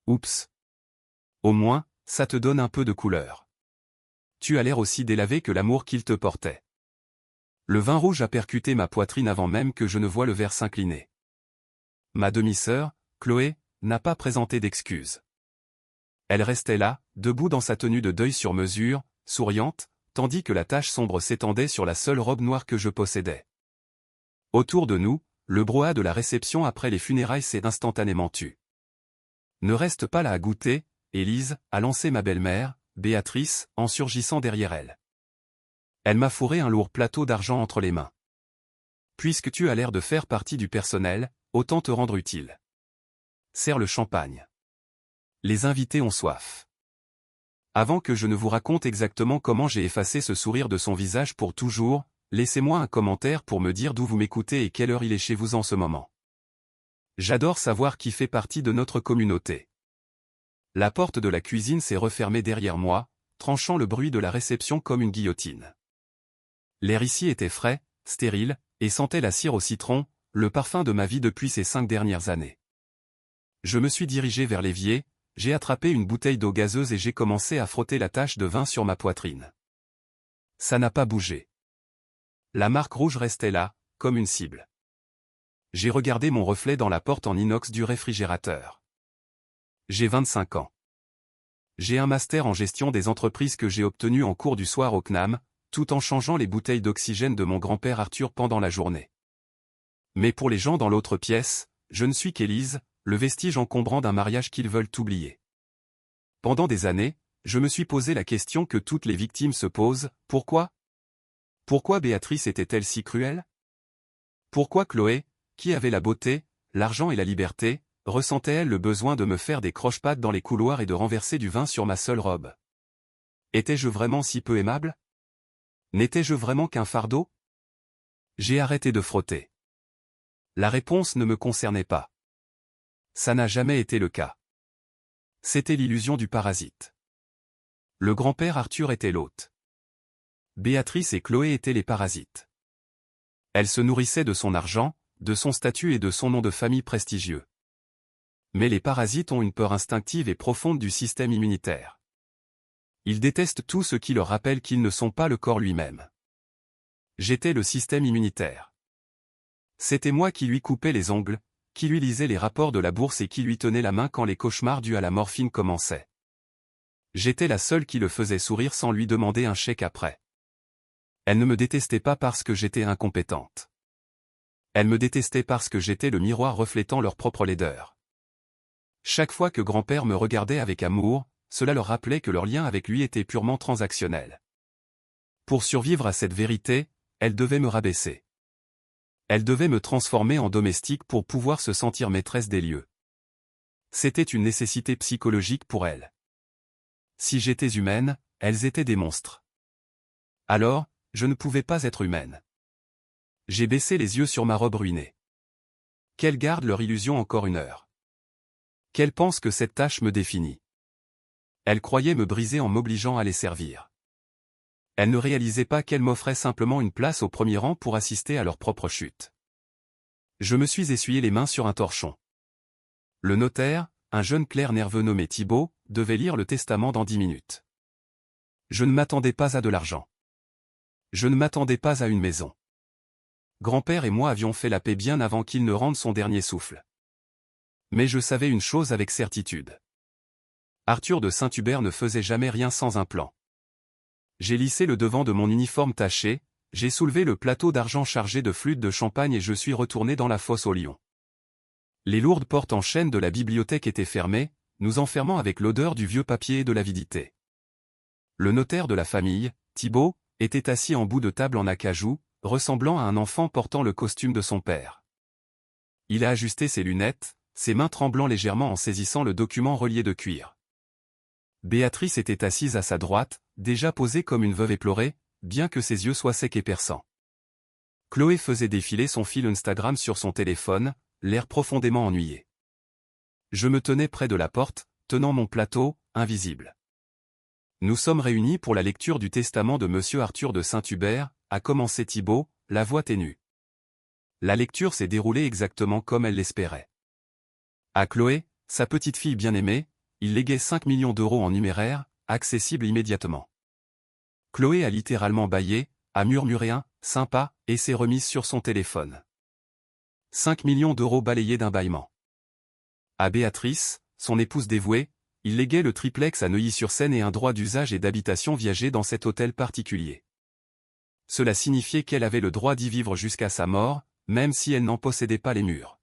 Oups. Au moins, ça te donne un peu de couleur. Tu as l'air aussi délavé que l'amour qu'il te portait. Le vin rouge a percuté ma poitrine avant même que je ne voie le verre s'incliner. Ma demi-sœur, Chloé, n'a pas présenté d'excuses. Elle restait là, debout dans sa tenue de deuil sur mesure, souriante, tandis que la tache sombre s'étendait sur la seule robe noire que je possédais. Autour de nous, le brouhaha de la réception après les funérailles s'est instantanément tu. Ne reste pas là à goûter, Élise, a lancé ma belle-mère, Béatrice, en surgissant derrière elle. Elle m'a fourré un lourd plateau d'argent entre les mains. Puisque tu as l'air de faire partie du personnel, autant te rendre utile. Sers le champagne. Les invités ont soif. Avant que je ne vous raconte exactement comment j'ai effacé ce sourire de son visage pour toujours, laissez-moi un commentaire pour me dire d'où vous m'écoutez et quelle heure il est chez vous en ce moment. J'adore savoir qui fait partie de notre communauté. La porte de la cuisine s'est refermée derrière moi, tranchant le bruit de la réception comme une guillotine. L'air ici était frais, stérile, et sentait la cire au citron, le parfum de ma vie depuis ces 5 dernières années. Je me suis dirigé vers l'évier, j'ai attrapé une bouteille d'eau gazeuse et j'ai commencé à frotter la tache de vin sur ma poitrine. Ça n'a pas bougé. La marque rouge restait là, comme une cible. J'ai regardé mon reflet dans la porte en inox du réfrigérateur. J'ai 25 ans. J'ai un master en gestion des entreprises que j'ai obtenu en cours du soir au CNAM, tout en changeant les bouteilles d'oxygène de mon grand-père Arthur pendant la journée. Mais pour les gens dans l'autre pièce, je ne suis qu'Élise, le vestige encombrant d'un mariage qu'ils veulent oublier. Pendant des années, je me suis posé la question que toutes les victimes se posent, pourquoi ? Pourquoi Béatrice était-elle si cruelle ? Pourquoi Chloé, qui avait la beauté, l'argent et la liberté, ressentait-elle le besoin de me faire des croche-pattes dans les couloirs et de renverser du vin sur ma seule robe ? Étais-je vraiment si peu aimable ? N'étais-je vraiment qu'un fardeau ? J'ai arrêté de frotter. La réponse ne me concernait pas. Ça n'a jamais été le cas. C'était l'illusion du parasite. Le grand-père Arthur était l'hôte. Béatrice et Chloé étaient les parasites. Elles se nourrissaient de son argent, de son statut et de son nom de famille prestigieux. Mais les parasites ont une peur instinctive et profonde du système immunitaire. Ils détestent tout ce qui leur rappelle qu'ils ne sont pas le corps lui-même. J'étais le système immunitaire. C'était moi qui lui coupais les ongles, qui lui lisais les rapports de la bourse et qui lui tenait la main quand les cauchemars dus à la morphine commençaient. J'étais la seule qui le faisait sourire sans lui demander un chèque après. Elle ne me détestait pas parce que j'étais incompétente. Elle me détestait parce que j'étais le miroir reflétant leur propre laideur. Chaque fois que grand-père me regardait avec amour, cela leur rappelait que leur lien avec lui était purement transactionnel. Pour survivre à cette vérité, elle devait me rabaisser. Elle devait me transformer en domestique pour pouvoir se sentir maîtresse des lieux. C'était une nécessité psychologique pour elle. Si j'étais humaine, elles étaient des monstres. Alors, je ne pouvais pas être humaine. J'ai baissé les yeux sur ma robe ruinée. Qu'elles gardent leur illusion encore une heure. Qu'elles pensent que cette tâche me définit. Elles croyaient me briser en m'obligeant à les servir. Elles ne réalisaient pas qu'elles m'offraient simplement une place au premier rang pour assister à leur propre chute. Je me suis essuyé les mains sur un torchon. Le notaire, un jeune clerc nerveux nommé Thibaut, devait lire le testament dans 10 minutes. Je ne m'attendais pas à de l'argent. Je ne m'attendais pas à une maison. Grand-père et moi avions fait la paix bien avant qu'il ne rende son dernier souffle. Mais je savais une chose avec certitude. Arthur de Saint-Hubert ne faisait jamais rien sans un plan. J'ai lissé le devant de mon uniforme taché, j'ai soulevé le plateau d'argent chargé de flûtes de champagne et je suis retourné dans la fosse aux lions. Les lourdes portes en chêne de la bibliothèque étaient fermées, nous enfermant avec l'odeur du vieux papier et de l'avidité. Le notaire de la famille, Thibaut, était assis en bout de table en acajou, ressemblant à un enfant portant le costume de son père. Il a ajusté ses lunettes, ses mains tremblant légèrement en saisissant le document relié de cuir. Béatrice était assise à sa droite, déjà posée comme une veuve éplorée, bien que ses yeux soient secs et perçants. Chloé faisait défiler son fil Instagram sur son téléphone, l'air profondément ennuyé. Je me tenais près de la porte, tenant mon plateau, invisible. Nous sommes réunis pour la lecture du testament de Monsieur Arthur de Saint-Hubert, a commencé Thibaut, la voix ténue. La lecture s'est déroulée exactement comme elle l'espérait. À Chloé, sa petite fille bien-aimée, il léguait 5 millions d'euros en numéraire, accessible immédiatement. Chloé a littéralement bâillé, a murmuré un « sympa » et s'est remise sur son téléphone. 5 millions d'euros balayés d'un bâillement. À Béatrice, son épouse dévouée, il léguait le triplex à Neuilly-sur-Seine et un droit d'usage et d'habitation viager dans cet hôtel particulier. Cela signifiait qu'elle avait le droit d'y vivre jusqu'à sa mort, même si elle n'en possédait pas les murs.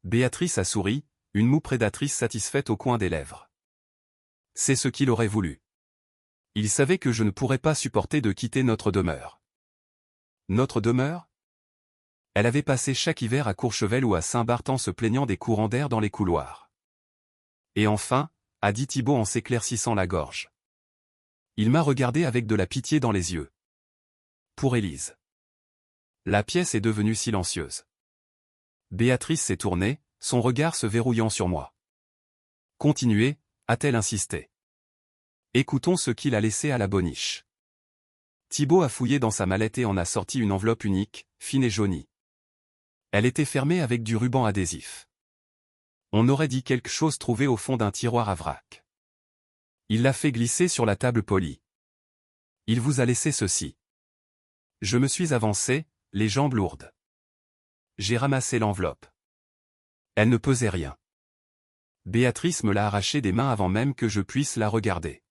Béatrice a souri, une moue prédatrice satisfaite au coin des lèvres. C'est ce qu'il aurait voulu. Il savait que je ne pourrais pas supporter de quitter notre demeure. Notre demeure ? Elle avait passé chaque hiver à Courchevel ou à Saint-Barth en se plaignant des courants d'air dans les couloirs. Et enfin, a dit Thibaut en s'éclaircissant la gorge. Il m'a regardé avec de la pitié dans les yeux. Pour Élise. La pièce est devenue silencieuse. Béatrice s'est tournée, son regard se verrouillant sur moi. Continuez, a-t-elle insisté. Écoutons ce qu'il a laissé à la boniche. Thibaut a fouillé dans sa mallette et en a sorti une enveloppe unique, fine et jaunie. Elle était fermée avec du ruban adhésif. On aurait dit quelque chose trouvé au fond d'un tiroir à vrac. Il l'a fait glisser sur la table polie. Il vous a laissé ceci. Je me suis avancé, les jambes lourdes. J'ai ramassé l'enveloppe. Elle ne pesait rien. Béatrice me l'a arrachée des mains avant même que je puisse la regarder.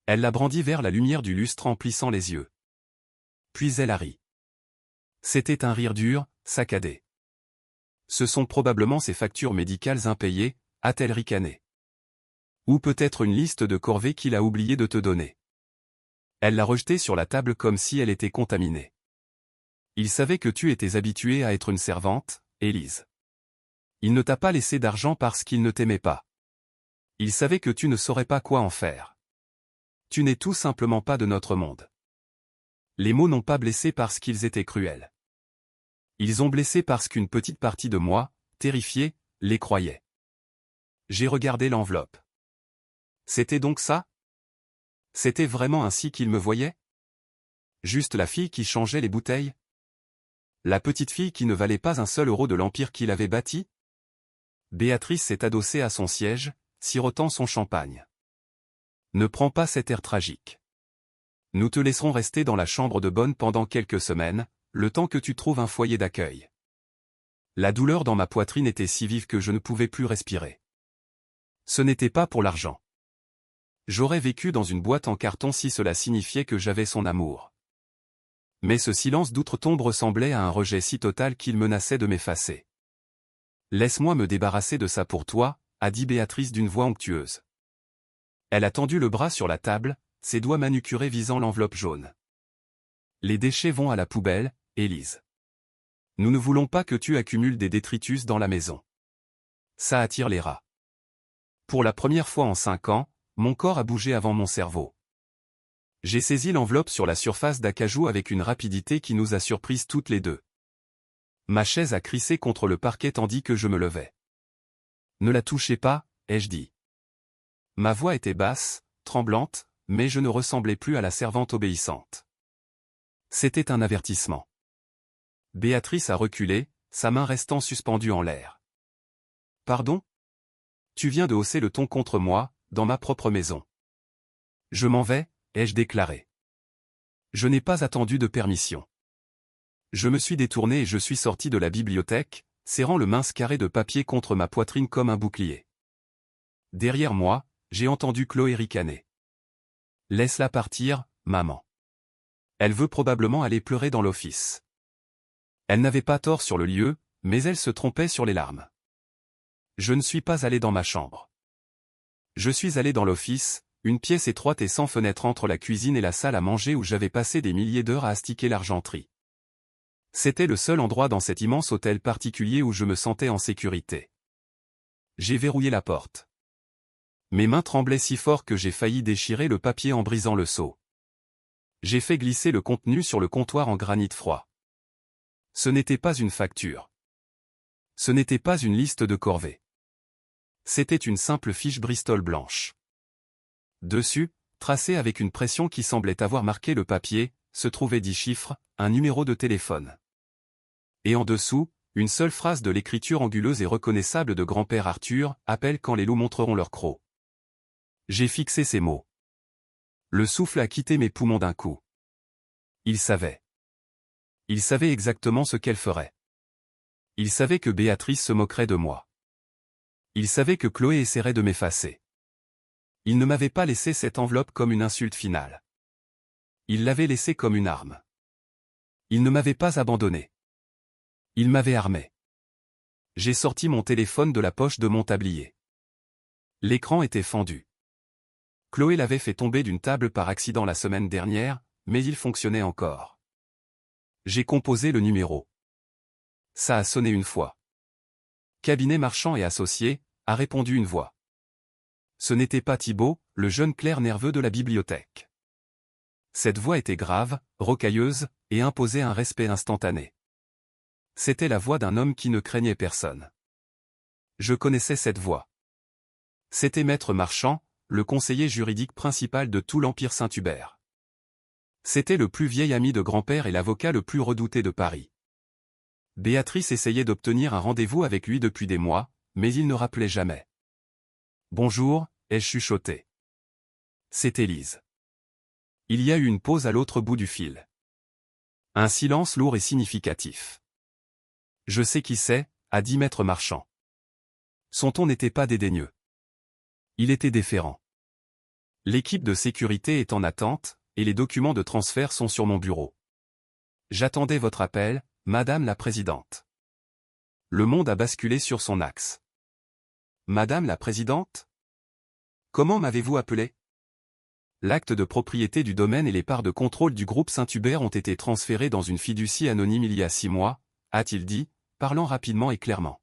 Elle l'a brandie vers la lumière du lustre en plissant les yeux. Puis elle a ri. C'était un rire dur, saccadé. Ce sont probablement ses factures médicales impayées, a-t-elle ricané. Ou peut-être une liste de corvées qu'il a oublié de te donner. Elle l'a rejetée sur la table comme si elle était contaminée. Il savait que tu étais habituée à être une servante, Élise. Il ne t'a pas laissé d'argent parce qu'il ne t'aimait pas. Il savait que tu ne saurais pas quoi en faire. Tu n'es tout simplement pas de notre monde. Les mots n'ont pas blessé parce qu'ils étaient cruels. Ils ont blessé parce qu'une petite partie de moi, terrifiée, les croyait. J'ai regardé l'enveloppe. C'était donc ça ? C'était vraiment ainsi qu'il me voyait ? Juste la fille qui changeait les bouteilles ? La petite fille qui ne valait pas un seul euro de l'empire qu'il avait bâti ? Béatrice s'est adossée à son siège, sirotant son champagne. Ne prends pas cet air tragique. Nous te laisserons rester dans la chambre de bonne pendant quelques semaines, le temps que tu trouves un foyer d'accueil. La douleur dans ma poitrine était si vive que je ne pouvais plus respirer. Ce n'était pas pour l'argent. J'aurais vécu dans une boîte en carton si cela signifiait que j'avais son amour. Mais ce silence d'outre-tombe ressemblait à un rejet si total qu'il menaçait de m'effacer. Laisse-moi me débarrasser de ça pour toi, a dit Béatrice d'une voix onctueuse. Elle a tendu le bras sur la table, ses doigts manucurés visant l'enveloppe jaune. Les déchets vont à la poubelle, Élise. Nous ne voulons pas que tu accumules des détritus dans la maison. Ça attire les rats. Pour la première fois en 5 ans, mon corps a bougé avant mon cerveau. J'ai saisi l'enveloppe sur la surface d'acajou avec une rapidité qui nous a surprises toutes les deux. Ma chaise a crissé contre le parquet tandis que je me levais. Ne la touchez pas, ai-je dit. Ma voix était basse, tremblante, mais je ne ressemblais plus à la servante obéissante. C'était un avertissement. Béatrice a reculé, sa main restant suspendue en l'air. Pardon ? Tu viens de hausser le ton contre moi, dans ma propre maison. Je m'en vais, ai-je déclaré. Je n'ai pas attendu de permission. Je me suis détourné et je suis sorti de la bibliothèque, serrant le mince carré de papier contre ma poitrine comme un bouclier. Derrière moi, j'ai entendu Chloé ricaner. Laisse-la partir, maman. Elle veut probablement aller pleurer dans l'office. Elle n'avait pas tort sur le lieu, mais elle se trompait sur les larmes. Je ne suis pas allé dans ma chambre. Je suis allé dans l'office, une pièce étroite et sans fenêtre entre la cuisine et la salle à manger où j'avais passé des milliers d'heures à astiquer l'argenterie. C'était le seul endroit dans cet immense hôtel particulier où je me sentais en sécurité. J'ai verrouillé la porte. Mes mains tremblaient si fort que j'ai failli déchirer le papier en brisant le seau. J'ai fait glisser le contenu sur le comptoir en granit froid. Ce n'était pas une facture. Ce n'était pas une liste de corvées. C'était une simple fiche Bristol blanche. Dessus, tracé avec une pression qui semblait avoir marqué le papier, se trouvaient 10 chiffres, un numéro de téléphone. Et en dessous, Une seule phrase de l'écriture anguleuse et reconnaissable de grand-père Arthur, appelle quand les loups montreront leur croc. J'ai fixé ces mots. Le souffle a quitté mes poumons d'un coup. Il savait. Il savait exactement ce qu'elle ferait. Il savait que Béatrice se moquerait de moi. Il savait que Chloé essaierait de m'effacer. Il ne m'avait pas laissé cette enveloppe comme une insulte finale. Il l'avait laissée comme une arme. Il ne m'avait pas abandonné. Il m'avait armé. J'ai sorti mon téléphone de la poche de mon tablier. L'écran était fendu. Chloé l'avait fait tomber d'une table par accident la semaine dernière, mais il fonctionnait encore. J'ai composé le numéro. Ça a sonné une fois. Cabinet Marchand et Associés, a répondu une voix. Ce n'était pas Thibault, le jeune clerc nerveux de la bibliothèque. Cette voix était grave, rocailleuse, et imposait un respect instantané. C'était la voix d'un homme qui ne craignait personne. Je connaissais cette voix. C'était Maître Marchand, le conseiller juridique principal de tout l'Empire Saint-Hubert. C'était le plus vieil ami de grand-père et l'avocat le plus redouté de Paris. Béatrice essayait d'obtenir un rendez-vous avec lui depuis des mois, mais il ne rappelait jamais. « Bonjour », ai-je chuchoté. C'est Élise. Il y a eu une pause à l'autre bout du fil. Un silence lourd et significatif. « Je sais qui c'est », a dit Maître Marchand. Son ton n'était pas dédaigneux. Il était déférent. L'équipe de sécurité est en attente, et les documents de transfert sont sur mon bureau. J'attendais votre appel, Madame la Présidente. Le monde a basculé sur son axe. Madame la Présidente ? Comment m'avez-vous appelé ? L'acte de propriété du domaine et les parts de contrôle du groupe Saint-Hubert ont été transférés dans une fiducie anonyme il y a 6 mois, a-t-il dit, parlant rapidement et clairement.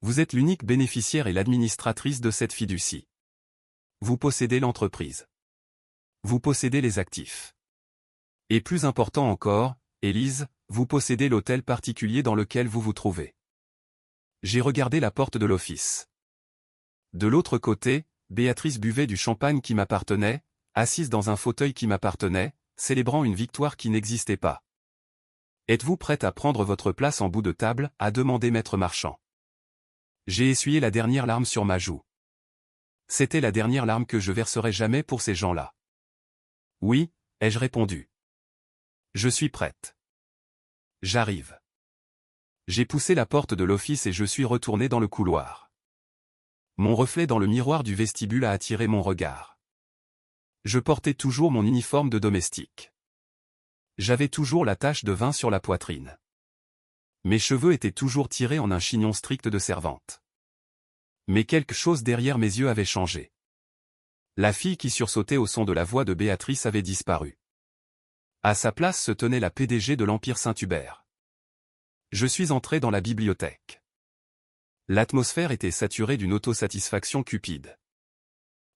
Vous êtes l'unique bénéficiaire et l'administratrice de cette fiducie. Vous possédez l'entreprise. Vous possédez les actifs. Et plus important encore, Élise, vous possédez l'hôtel particulier dans lequel vous vous trouvez. J'ai regardé la porte de l'office. De l'autre côté, Béatrice buvait du champagne qui m'appartenait, assise dans un fauteuil qui m'appartenait, célébrant une victoire qui n'existait pas. Êtes-vous prête à prendre votre place en bout de table, a demandé Maître Marchand. J'ai essuyé la dernière larme sur ma joue. C'était la dernière larme que je verserai jamais pour ces gens-là. Oui, ai-je répondu. Je suis prête. J'arrive. J'ai poussé la porte de l'office et je suis retourné dans le couloir. Mon reflet dans le miroir du vestibule a attiré mon regard. Je portais toujours mon uniforme de domestique. J'avais toujours la tache de vin sur la poitrine. Mes cheveux étaient toujours tirés en un chignon strict de servante. Mais quelque chose derrière mes yeux avait changé. La fille qui sursautait au son de la voix de Béatrice avait disparu. À sa place se tenait la PDG de l'Empire Saint-Hubert. Je suis entré dans la bibliothèque. L'atmosphère était saturée d'une autosatisfaction cupide.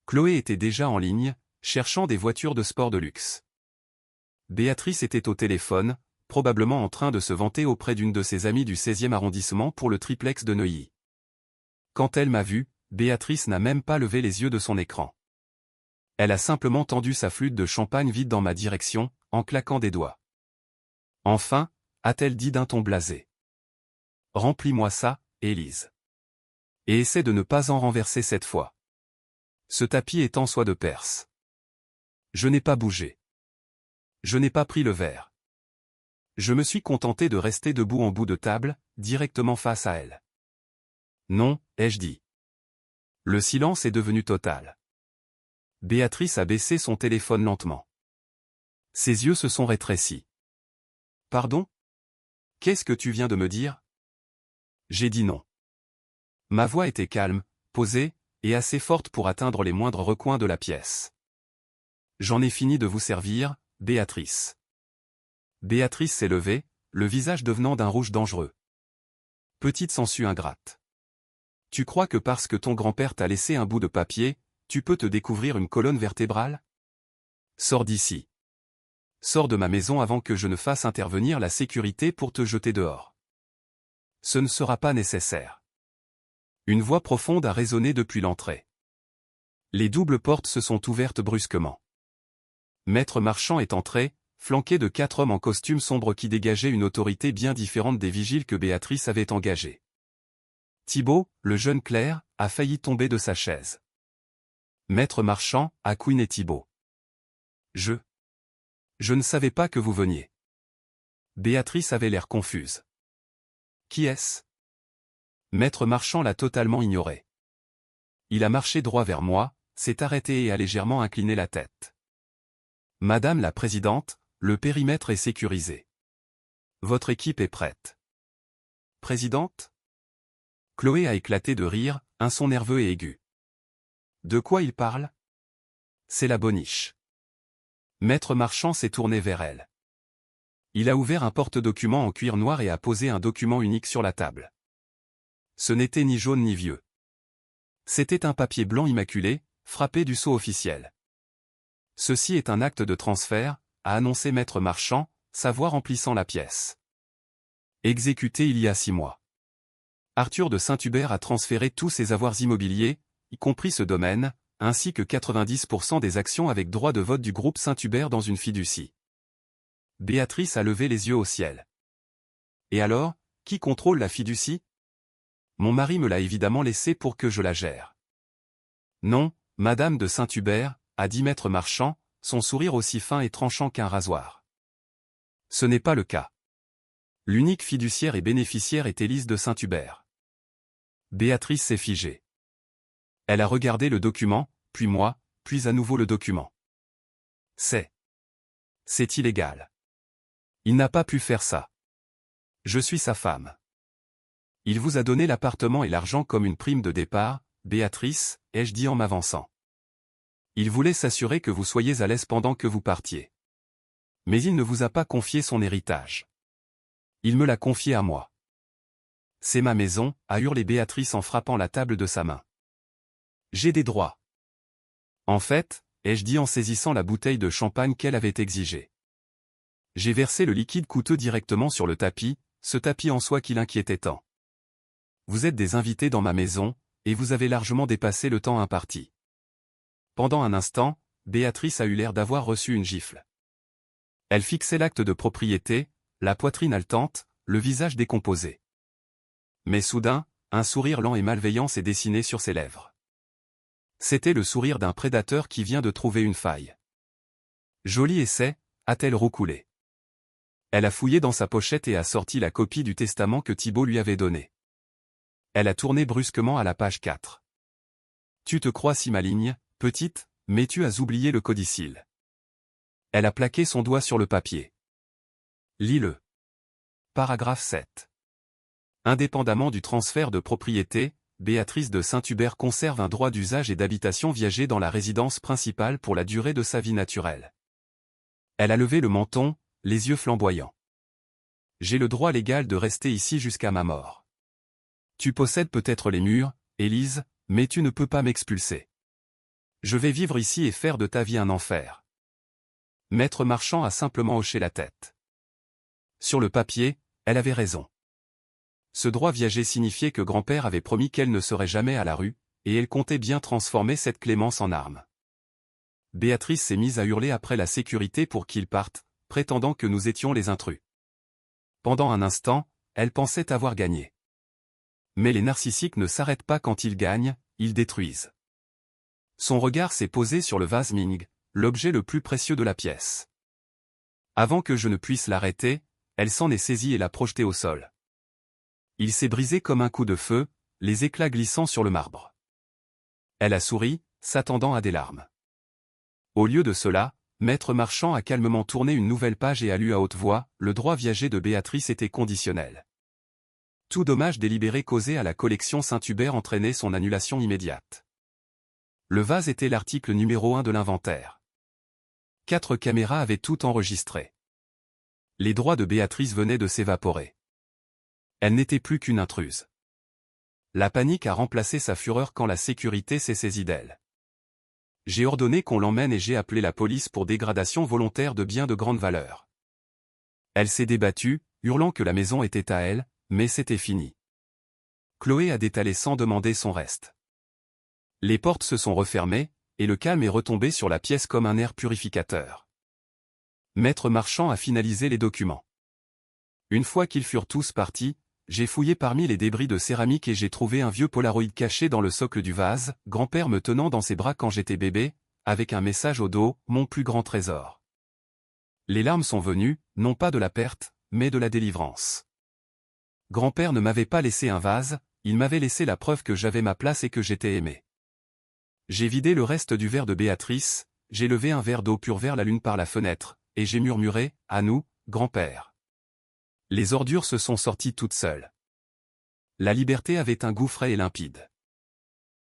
Chloé était déjà en ligne, cherchant des voitures de sport de luxe. Béatrice était au téléphone, probablement en train de se vanter auprès d'une de ses amies du 16e arrondissement pour le triplex de Neuilly. Quand elle m'a vu, Béatrice n'a même pas levé les yeux de son écran. Elle a simplement tendu sa flûte de champagne vide dans ma direction, en claquant des doigts. Enfin, a-t-elle dit d'un ton blasé. Remplis-moi ça, Élise. Et essaie de ne pas en renverser cette fois. Ce tapis est en soie de Perse. Je n'ai pas bougé. Je n'ai pas pris le verre. Je me suis contenté de rester debout en bout de table, directement face à elle. Non, ai-je dit. Le silence est devenu total. Béatrice a baissé son téléphone lentement. Ses yeux se sont rétrécis. Pardon ? Qu'est-ce que tu viens de me dire ? J'ai dit non. Ma voix était calme, posée, et assez forte pour atteindre les moindres recoins de la pièce. J'en ai fini de vous servir, Béatrice. Béatrice s'est levée, le visage devenant d'un rouge dangereux. Petite sangsue ingrate. Tu crois que parce que ton grand-père t'a laissé un bout de papier, tu peux te découvrir une colonne vertébrale ? Sors d'ici. Sors de ma maison avant que je ne fasse intervenir la sécurité pour te jeter dehors. Ce ne sera pas nécessaire. Une voix profonde a résonné depuis l'entrée. Les doubles portes se sont ouvertes brusquement. Maître Marchand est entré, flanqué de 4 hommes en costume sombre qui dégageaient une autorité bien différente des vigiles que Béatrice avait engagés. Thibaut, le jeune clerc, a failli tomber de sa chaise. Maître Marchand, a couiné Thibaut. Je ne savais pas que vous veniez. Béatrice avait l'air confuse. Qui est-ce? Maître Marchand l'a totalement ignoré. Il a marché droit vers moi, s'est arrêté et a légèrement incliné la tête. Madame la Présidente, le périmètre est sécurisé. Votre équipe est prête. Présidente? Chloé a éclaté de rire, un son nerveux et aigu. De quoi il parle? C'est la boniche. Maître Marchand s'est tourné vers elle. Il a ouvert un porte-document en cuir noir et a posé un document unique sur la table. Ce n'était ni jaune ni vieux. C'était un papier blanc immaculé, frappé du sceau officiel. Ceci est un acte de transfert, a annoncé Maître Marchand, sa voix remplissant la pièce. Exécuté il y a 6 mois. Arthur de Saint-Hubert a transféré tous ses avoirs immobiliers, y compris ce domaine, ainsi que 90% des actions avec droit de vote du groupe Saint-Hubert dans une fiducie. Béatrice a levé les yeux au ciel. Et alors, qui contrôle la fiducie? Mon mari me l'a évidemment laissée pour que je la gère. Non, Madame de Saint-Hubert, a dit Maître Marchand, son sourire aussi fin et tranchant qu'un rasoir. Ce n'est pas le cas. L'unique fiduciaire et bénéficiaire est Élise de Saint-Hubert. Béatrice s'est figée. Elle a regardé le document, puis moi, puis à nouveau le document. C'est illégal. Il n'a pas pu faire ça. Je suis sa femme. Il vous a donné l'appartement et l'argent comme une prime de départ, Béatrice, ai-je dit en m'avançant. Il voulait s'assurer que vous soyez à l'aise pendant que vous partiez. Mais il ne vous a pas confié son héritage. Il me l'a confié à moi. C'est ma maison, a hurlé Béatrice en frappant la table de sa main. J'ai des droits. En fait, ai-je dit en saisissant la bouteille de champagne qu'elle avait exigée. J'ai versé le liquide coûteux directement sur le tapis, ce tapis en soie qui l'inquiétait tant. Vous êtes des invités dans ma maison, et vous avez largement dépassé le temps imparti. Pendant un instant, Béatrice a eu l'air d'avoir reçu une gifle. Elle fixait l'acte de propriété, la poitrine haletante, le visage décomposé. Mais soudain, un sourire lent et malveillant s'est dessiné sur ses lèvres. C'était le sourire d'un prédateur qui vient de trouver une faille. Joli essai, a-t-elle roucoulé. Elle a fouillé dans sa pochette et a sorti la copie du testament que Thibaut lui avait donné. Elle a tourné brusquement à la page 4. Tu te crois si maligne, petite, mais tu as oublié le codicille. Elle a plaqué son doigt sur le papier. Lis-le. Paragraphe 7. Indépendamment du transfert de propriété, Béatrice de Saint-Hubert conserve un droit d'usage et d'habitation viagé dans la résidence principale pour la durée de sa vie naturelle. Elle a levé le menton, les yeux flamboyants. J'ai le droit légal de rester ici jusqu'à ma mort. Tu possèdes peut-être les murs, Élise, mais tu ne peux pas m'expulser. Je vais vivre ici et faire de ta vie un enfer. Maître Marchand a simplement hoché la tête. Sur le papier, elle avait raison. Ce droit viager signifiait que grand-père avait promis qu'elle ne serait jamais à la rue, et elle comptait bien transformer cette clémence en arme. Béatrice s'est mise à hurler après la sécurité pour qu'ils partent, prétendant que nous étions les intrus. Pendant un instant, elle pensait avoir gagné. Mais les narcissiques ne s'arrêtent pas quand ils gagnent, ils détruisent. Son regard s'est posé sur le vase Ming, l'objet le plus précieux de la pièce. Avant que je ne puisse l'arrêter, elle s'en est saisie et l'a projeté au sol. Il s'est brisé comme un coup de feu, les éclats glissant sur le marbre. Elle a souri, s'attendant à des larmes. Au lieu de cela, Maître Marchand a calmement tourné une nouvelle page et a lu à haute voix, le droit viager de Béatrice était conditionnel. Tout dommage délibéré causé à la collection Saint-Hubert entraînait son annulation immédiate. Le vase était l'article numéro 1 de l'inventaire. 4 caméras avaient tout enregistré. Les droits de Béatrice venaient de s'évaporer. Elle n'était plus qu'une intruse. La panique a remplacé sa fureur quand la sécurité s'est saisie d'elle. J'ai ordonné qu'on l'emmène et j'ai appelé la police pour dégradation volontaire de biens de grande valeur. Elle s'est débattue, hurlant que la maison était à elle, mais c'était fini. Chloé a détalé sans demander son reste. Les portes se sont refermées, et le calme est retombé sur la pièce comme un air purificateur. Maître Marchand a finalisé les documents. Une fois qu'ils furent tous partis, j'ai fouillé parmi les débris de céramique et j'ai trouvé un vieux Polaroid caché dans le socle du vase, grand-père me tenant dans ses bras quand j'étais bébé, avec un message au dos, mon plus grand trésor. Les larmes sont venues, non pas de la perte, mais de la délivrance. Grand-père ne m'avait pas laissé un vase, il m'avait laissé la preuve que j'avais ma place et que j'étais aimé. J'ai vidé le reste du verre de Béatrice, j'ai levé un verre d'eau pure vers la lune par la fenêtre, et j'ai murmuré, à nous, grand-père. Les ordures se sont sorties toutes seules. La liberté avait un goût frais et limpide.